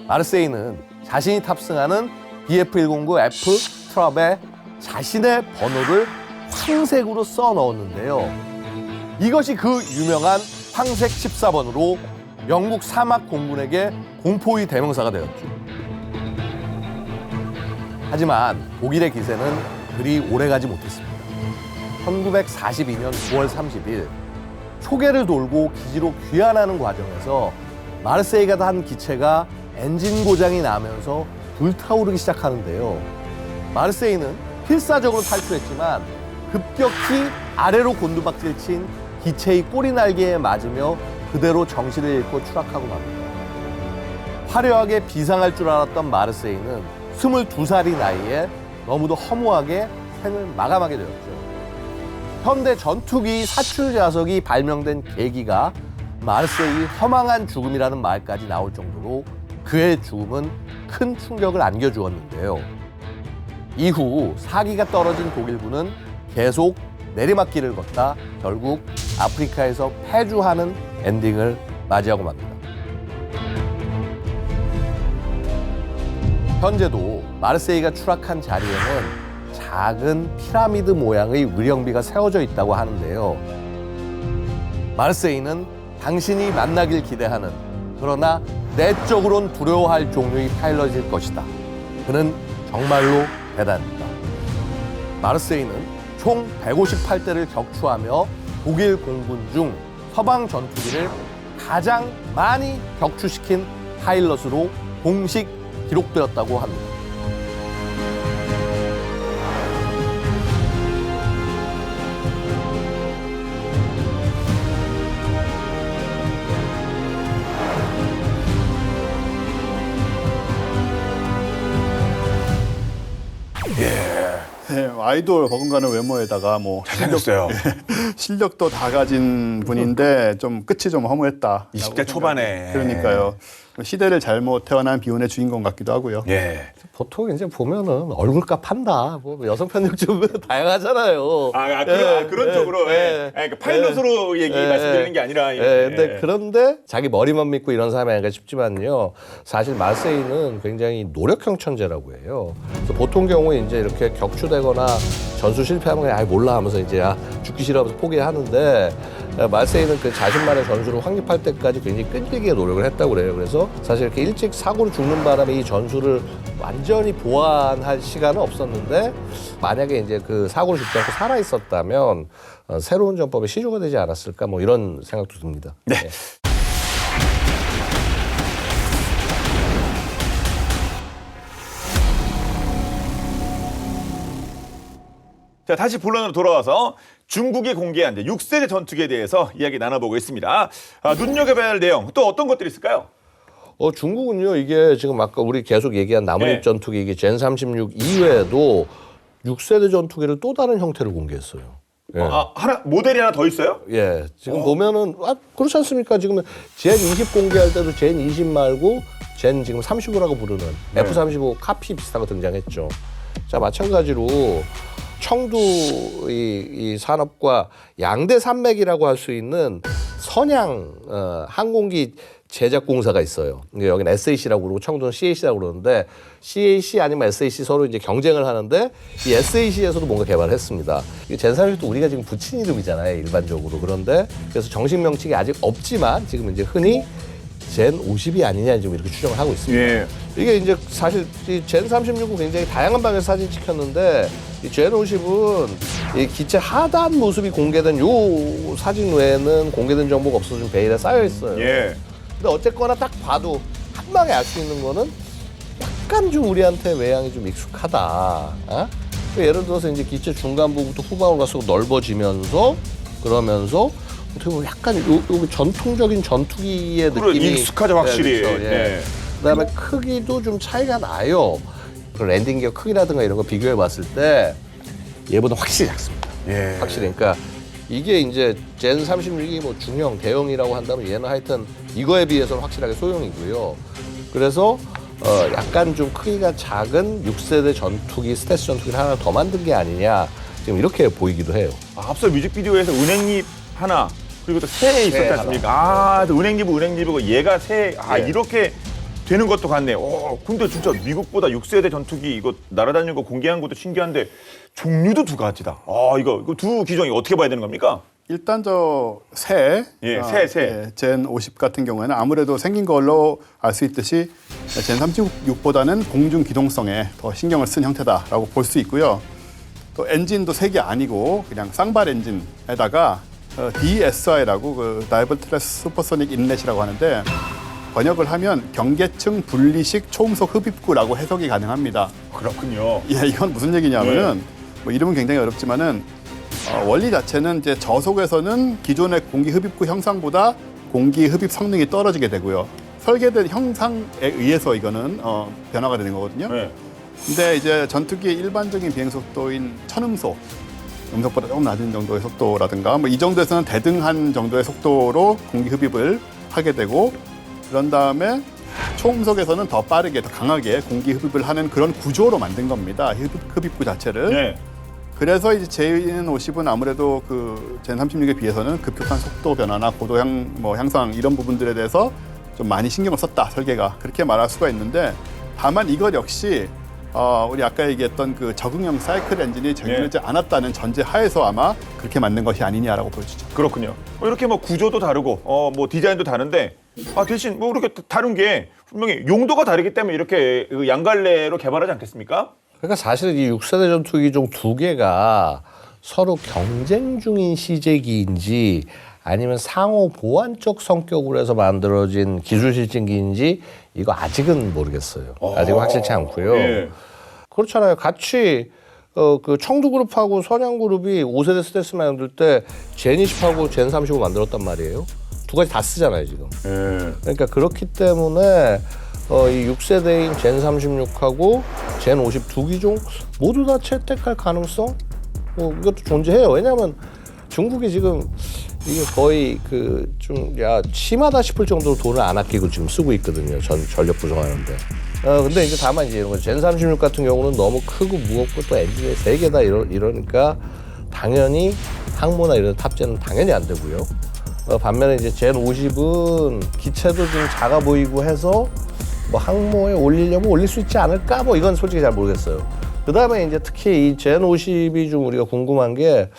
마르세이는 자신이 탑승하는 BF109F 트럽에 자신의 번호를 황색으로 써 넣었는데요. 이것이 그 유명한 황색 14번으로 영국 사막 공군에게 공포의 대명사가 되었죠. 하지만 독일의 기세는 그리 오래가지 못했습니다. 1942년 9월 30일 초계를 돌고 기지로 귀환하는 과정에서 마르세이가 탄 기체가 엔진 고장이 나면서 불타오르기 시작하는데요. 마르세이는 필사적으로 탈출했지만 급격히 아래로 곤두박질 친 기체의 꼬리 날개에 맞으며 그대로 정신을 잃고 추락하고 맙니다. 화려하게 비상할 줄 알았던 마르세이는 22살의 나이에 너무도 허무하게 생을 마감하게 되었죠. 현대 전투기 사출 좌석이 발명된 계기가 마르세이의 허망한 죽음이라는 말까지 나올 정도로 그의 죽음은 큰 충격을 안겨주었는데요. 이후 사기가 떨어진 독일군은 계속 내리막길을 걷다 결국 아프리카에서 패주하는 엔딩을 맞이하고 맙니다. 현재도 마르세이가 추락한 자리에는 작은 피라미드 모양의 의령비가 세워져 있다고 하는데요. 마르세이는 당신이 만나길 기대하는 그러나 내적으론 두려워할 종류의 파일럿일 것이다. 그는 정말로 대단합니다. 마르세이는 총 158대를 격추하며 독일 공군 중 서방 전투기를 가장 많이 격추시킨 파일럿으로 공식 기록되었다고 합니다. 네, 아이돌 버금가는 외모에다가 뭐 잘생겼어요. 실력도 다 가진 분인데 좀 끝이 좀 허무했다. 20대 초반에. 그러니까요. 시대를 잘못 태어난 비운의 주인공 같기도 하고요. 예. 보통 이제 보면은 얼굴값 한다. 뭐 여성 편육 좀 다양하잖아요. 그런 쪽으로. 예. 그러니까 파일럿으로 말씀드리는 게 아니라. 근데 그런데 자기 머리만 믿고 이런 사람이 아닌가 싶지만요. 사실 마르세이는 굉장히 노력형 천재라고 해요. 그래서 보통 경우에 이제 이렇게 격추되거나 전술 실패하면 그냥 몰라 하면서 이제 죽기 싫어하면서 포기하는데 마르세이는 그 자신만의 전술을 확립할 때까지 굉장히 끈질기게 노력을 했다고 그래요. 그래서 사실 이렇게 일찍 사고로 죽는 바람에 이 전술을 완전히 보완할 시간은 없었는데 만약에 이제 그 사고로 죽지 않고 살아 있었다면 새로운 전법의 시조가 되지 않았을까 뭐 이런 생각도 듭니다. 네. 자, 다시 본론으로 돌아와서 중국이 공개한 6세대 전투기에 대해서 이야기 나눠보고 있습니다. 눈여겨봐야 할 내용 또 어떤 것들이 있을까요? 중국은요, 이게 지금 아까 우리 계속 얘기한 나뭇잎 네. 전투기 이게 젠 36 이외에도 6세대 전투기를 또 다른 형태로 공개했어요. 예. 모델이 하나 더 있어요? 예, 지금 보면은 그렇지 않습니까? 지금 젠 20 공개할 때도 젠 20 말고 젠 지금 35라고 부르는 F-35 카피 비슷한 거 등장했죠. 자, 마찬가지로 청두 이 산업과 양대 산맥이라고 할 수 있는 선양 항공기 제작 공사가 있어요. 여기는 SAC라고 그러고 청두는 CAC라고 그러는데 CAC 아니면 SAC 서로 이제 경쟁을 하는데 이 SAC에서도 뭔가 개발을 했습니다. 젠36도 우리가 지금 붙인 이름이잖아요, 일반적으로. 그런데 그래서 정식 명칭이 아직 없지만 지금 이제 흔히 젠 50이 아니냐 지금 이렇게 추정을 하고 있습니다. 예. 이게 이제 사실 이 젠 36은 굉장히 다양한 방에서 사진 찍혔는데 이 젠 50은 이 기체 하단 모습이 공개된 요 사진 외에는 공개된 정보가 없어서 좀 베일에 쌓여 있어요. 예. 근데 어쨌거나 딱 봐도 한 방에 알 수 있는 거는 약간 좀 우리한테 외양이 좀 익숙하다. 예를 들어서 이제 기체 중간부부터 후방으로 갈수록 넓어지면서 그러면서 어떻게 보면 약간 요 전통적인 전투기의 느낌이 익숙하죠, 확실히. 그렇죠. 예. 네. 그다음에 크기도 좀 차이가 나요. 그 랜딩 기어 크기라든가 이런 거 비교해 봤을 때 얘보다 확실히 작습니다. 예. 확실히. 그러니까 이게 이제 젠 36이 뭐 중형, 대형이라고 한다면 얘는 하여튼 이거에 비해서는 확실하게 소형이고요. 그래서 약간 좀 크기가 작은 6세대 전투기, 스텔스 전투기를 하나 더 만든 게 아니냐 지금 이렇게 보이기도 해요. 앞서 뮤직비디오에서 은행잎 하나 그리고 또 새 있었지 않습니까? 은행잎이고 얘가 새. 예. 이렇게 되는 것도 같네요. 근데 진짜 미국보다 6세대 전투기 이거 날아다니는 거 공개한 것도 신기한데 종류도 두 가지다. 이거 두 기종이 어떻게 봐야 되는 겁니까? 일단 새 젠 50 같은 경우에는 아무래도 생긴 걸로 알 수 있듯이 젠 36보다는 공중 기동성에 더 신경을 쓴 형태다라고 볼 수 있고요. 또 엔진도 새 개 아니고 그냥 쌍발 엔진에다가 DSI라고 그 다이버트레스 슈퍼소닉 인렛이라고 하는데 번역을 하면 경계층 분리식 초음속 흡입구라고 해석이 가능합니다. 그렇군요. 예, 이건 무슨 얘기냐면은 뭐 이름은 굉장히 어렵지만은 원리 자체는 이제 저속에서는 기존의 공기 흡입구 형상보다 공기 흡입 성능이 떨어지게 되고요. 설계된 형상에 의해서 이거는 변화가 되는 거거든요. 네. 근데 이제 전투기의 일반적인 비행 속도인 천음속, 음속보다 조금 낮은 정도의 속도라든가 뭐 이 정도에서는 대등한 정도의 속도로 공기 흡입을 하게 되고 그런 다음에 초음속에서는 더 빠르게, 더 강하게 공기 흡입을 하는 그런 구조로 만든 겁니다. 흡입구 자체를. 네. 그래서 이제 젠 50은 아무래도 그 젠 36에 비해서는 급격한 속도 변화나 고도 향상 이런 부분들에 대해서 좀 많이 신경을 썼다, 설계가. 그렇게 말할 수가 있는데 다만 이것 역시 우리 아까 얘기했던 그 적응형 사이클 엔진이 적용되지 않았다는 전제 하에서 아마 그렇게 만든 것이 아니냐라고 보여지죠. 그렇군요. 이렇게 뭐 구조도 다르고 뭐 디자인도 다른데 대신 뭐 이렇게 다른 게 분명히 용도가 다르기 때문에 이렇게 그 양갈래로 개발하지 않겠습니까? 그러니까 사실 이 6세대 전투기 중 두 개가 서로 경쟁 중인 시제기인지 아니면 상호 보완적 성격으로 해서 만들어진 기술 실증기인지 이거 아직은 모르겠어요. 아직은 확실치 않고요. 예. 그렇잖아요. 같이 그 청두그룹하고 선양그룹이 5세대 스텔스 만들 때 젠 20하고 젠 30을 만들었단 말이에요. 두 가지 다 쓰잖아요, 지금. 그러니까 그렇기 때문에 이 6세대인 젠 36하고 젠 50 두 기종 모두 다 채택할 가능성? 이것도 존재해요. 왜냐하면 중국이 지금 이게 거의 심하다 싶을 정도로 돈을 안 아끼고 지금 쓰고 있거든요. 전력 구성하는데. 근데 이제 다만 이제 젠 36 같은 경우는 너무 크고 무겁고 또 엔진이 3개다 이러니까 당연히 항모나 이런 탑재는 당연히 안 되고요. 반면에 이제 젠 50은 기체도 좀 작아 보이고 해서 뭐 항모에 올리려면 올릴 수 있지 않을까? 뭐 이건 솔직히 잘 모르겠어요. 그 다음에 이제 특히 이 젠 50이 좀 우리가 궁금한 게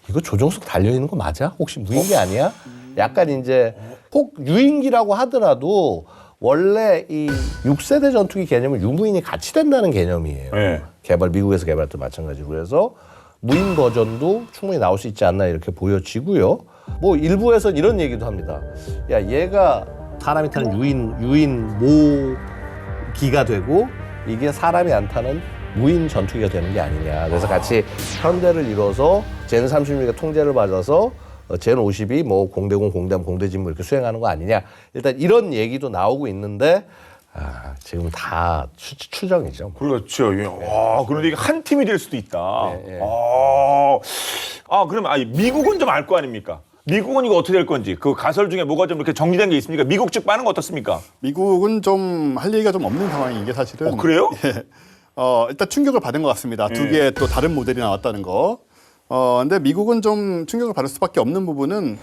이거 조종석 달려있는 거 맞아? 혹시 무인기 아니야? 약간 이제 혹 유인기라고 하더라도 원래 이 6세대 전투기 개념은 유무인이 같이 된다는 개념이에요. 네. 미국에서 개발했던 마찬가지로. 그래서 무인 버전도 충분히 나올 수 있지 않나 이렇게 보여지고요. 뭐 일부에서는 이런 얘기도 합니다. 야, 얘가 사람이 타는 유인 모기가 되고 이게 사람이 안 타는 무인 전투기가 되는 게 아니냐. 그래서 같이 편대를 이뤄서 젠 36의 통제를 받아서 젠 50이 뭐 공대공, 공대함, 공대진무 이렇게 수행하는 거 아니냐. 일단 이런 얘기도 나오고 있는데 지금 다 추정이죠. 그렇죠. 그런데 이게 한 팀이 될 수도 있다. 네. 그럼 미국은 좀 알 거 아닙니까? 미국은 이거 어떻게 될 건지 그 가설 중에 뭐가 좀 이렇게 정리된 게 있습니까? 미국 측 반응 어떻습니까? 미국은 좀 할 얘기가 좀 없는 상황이 이게 사실은. 그래요? 예. 일단 충격을 받은 것 같습니다. 두 개의 또 다른 모델이 나왔다는 거. 근데 미국은 좀 충격을 받을 수밖에 없는 부분은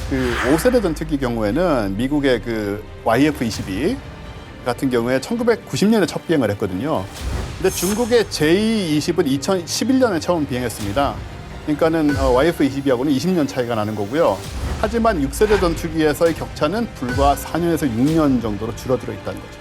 그 5세대 전투기 경우에는 미국의 그 YF-22 같은 경우에 1990년에 첫 비행을 했거든요. 근데 중국의 J-20은 2011년에 처음 비행했습니다. 그러니까는 YF-22하고는 20년 차이가 나는 거고요. 하지만 6세대 전투기에서의 격차는 불과 4년에서 6년 정도로 줄어들어 있다는 거죠.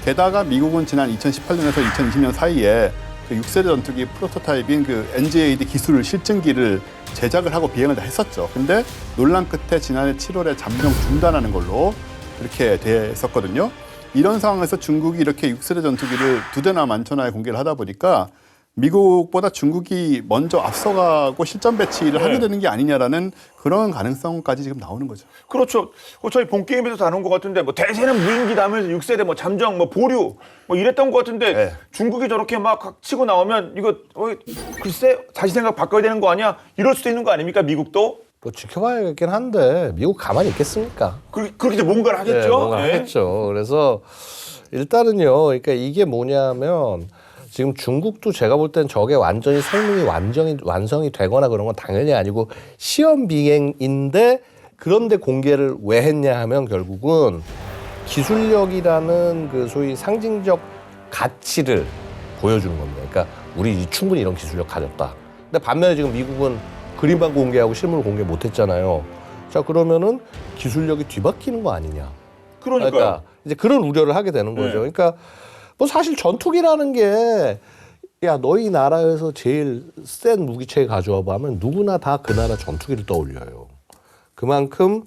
게다가 미국은 지난 2018년에서 2020년 사이에 그 6세대 전투기 프로토타입인 그 NGAD 기술 실증기를 제작을 하고 비행을 다 했었죠. 근데 논란 끝에 지난해 7월에 잠정 중단하는 걸로 그렇게 됐었거든요. 이런 상황에서 중국이 이렇게 6세대 전투기를 2대나 많잖아요 공개를 하다 보니까 미국보다 중국이 먼저 앞서가고 실전 배치를 하게 되는 게 아니냐라는 그런 가능성까지 지금 나오는 거죠. 그렇죠. 저희 본 게임에서 다룬 것 같은데 뭐 대세는 무인기다 하면서 6세대 뭐 잠정 뭐 보류 뭐 이랬던 것 같은데 네. 중국이 저렇게 막 치고 나오면 이거 글쎄 다시 생각 바꿔야 되는 거 아니야? 이럴 수도 있는 거 아닙니까? 미국도? 뭐 지켜봐야겠긴 한데 미국 가만히 있겠습니까? 그렇게 이제 뭔가를 하겠죠. 네, 뭔가 하겠죠. 그래서 일단은요. 그러니까 이게 뭐냐면 지금 중국도 제가 볼 땐 저게 완전히 성능이 완성이 되거나 그런 건 당연히 아니고 시험 비행인데 그런데 공개를 왜 했냐 하면 결국은 기술력이라는 그 소위 상징적 가치를 보여주는 겁니다. 그러니까 우리 충분히 이런 기술력 가졌다. 근데 반면에 지금 미국은 그림만 공개하고 실물을 공개 못했잖아요. 자 그러면은 기술력이 뒤바뀌는 거 아니냐. 그러니까 이제 그런 우려를 하게 되는 거죠. 그러니까 뭐 사실 전투기라는 게 야 너희 나라에서 제일 센 무기체계 가져와봐 하면 누구나 다 그 나라 전투기를 떠올려요. 그만큼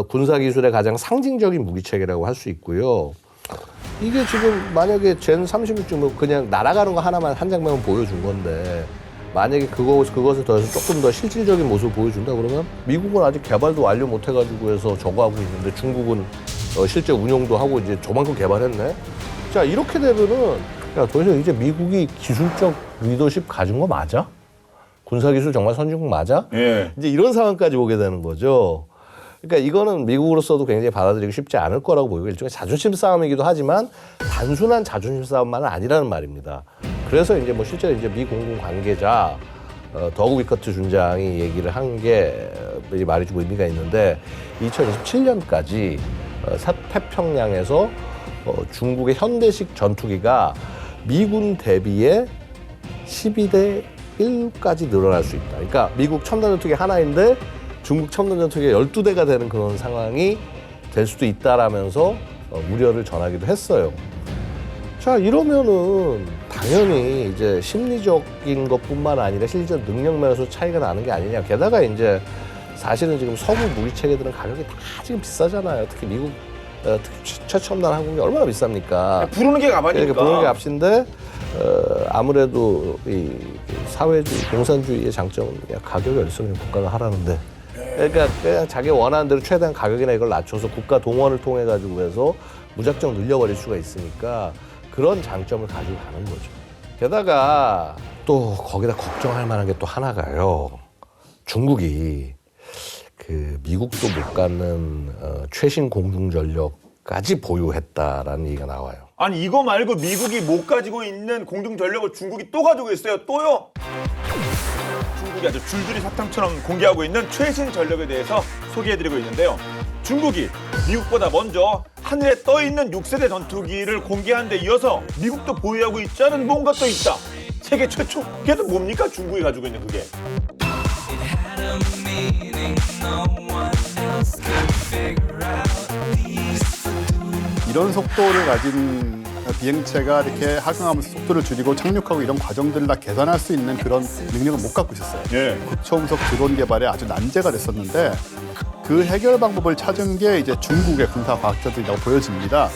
군사기술의 가장 상징적인 무기체계라고 할 수 있고요. 이게 지금 만약에 젠 36쯤 뭐 그냥 날아가는 거 하나만 한 장면만 보여준 건데 만약에 그것에 더해서 조금 더 실질적인 모습을 보여준다 그러면 미국은 아직 개발도 완료 못 해가지고 해서 저거 하고 있는데 중국은 실제 운용도 하고 이제 저만큼 개발했네. 자 이렇게 되면은 야 도대체 이제 미국이 기술적 리더십 가진 거 맞아? 군사기술 정말 선진국 맞아? 예. 이제 이런 상황까지 오게 되는 거죠. 그러니까 이거는 미국으로서도 굉장히 받아들이기 쉽지 않을 거라고 보이고 일종의 자존심 싸움이기도 하지만 단순한 자존심 싸움만은 아니라는 말입니다. 그래서 이제 뭐 실제로 이제 미 공군 관계자 더그 위커트 준장이 얘기를 한 게 말이 좀 의미가 있는데 2027년까지 태평양에서 중국의 현대식 전투기가 미군 대비에 12대 1까지 늘어날 수 있다. 그러니까 미국 첨단 전투기 하나인데 중국 첨단 전투기가 12대가 되는 그런 상황이 될 수도 있다라면서 우려를 전하기도 했어요. 자, 이러면은 당연히 이제 심리적인 것뿐만 아니라 실질적 능력 면에서 차이가 나는 게 아니냐. 게다가 이제 사실은 지금 서구 무기 체계들은 가격이 다 지금 비싸잖아요. 특히 미국 특히 최첨단 항공기 얼마나 비쌉니까? 부르는 게 가만히니까. 부르는 게 값인데 아무래도 이 사회주의, 공산주의의 장점은 가격이 어디서 국가가 하라는데. 그러니까 그냥 자기 원하는 대로 최대한 가격이나 이걸 낮춰서 국가 동원을 통해 가지고 해서 무작정 늘려버릴 수가 있으니까 그런 장점을 가지고 가는 거죠. 게다가 또 거기다 걱정할 만한 게 또 하나가요. 중국이 그 미국도 못 갖는 최신 공중 전력까지 보유했다라는 얘기가 나와요. 아니 이거 말고 미국이 못 가지고 있는 공중 전력을 중국이 또 가지고 있어요. 또요? 중국이 아주 줄줄이 사탕처럼 공개하고 있는 최신 전력에 대해서 소개해드리고 있는데요. 중국이 미국보다 먼저 하늘에 떠 있는 6세대 전투기를 공개한 데 이어서 미국도 보유하고 있지 않은 뭔가 또 있다. 세계 최초. 그게 또 뭡니까? 중국이 가지고 있는 그게. 이런 속도를 가진 비행체가 이렇게 하강하면서 속도를 줄이고 착륙하고 이런 과정들을 다 계산할 수 있는 그런 능력을 못 갖고 있었어요. 예. 극초음속 드론 개발에 아주 난제가 됐었는데 그 해결 방법을 찾은 게 이제 중국의 군사 과학자들이라고 보여집니다.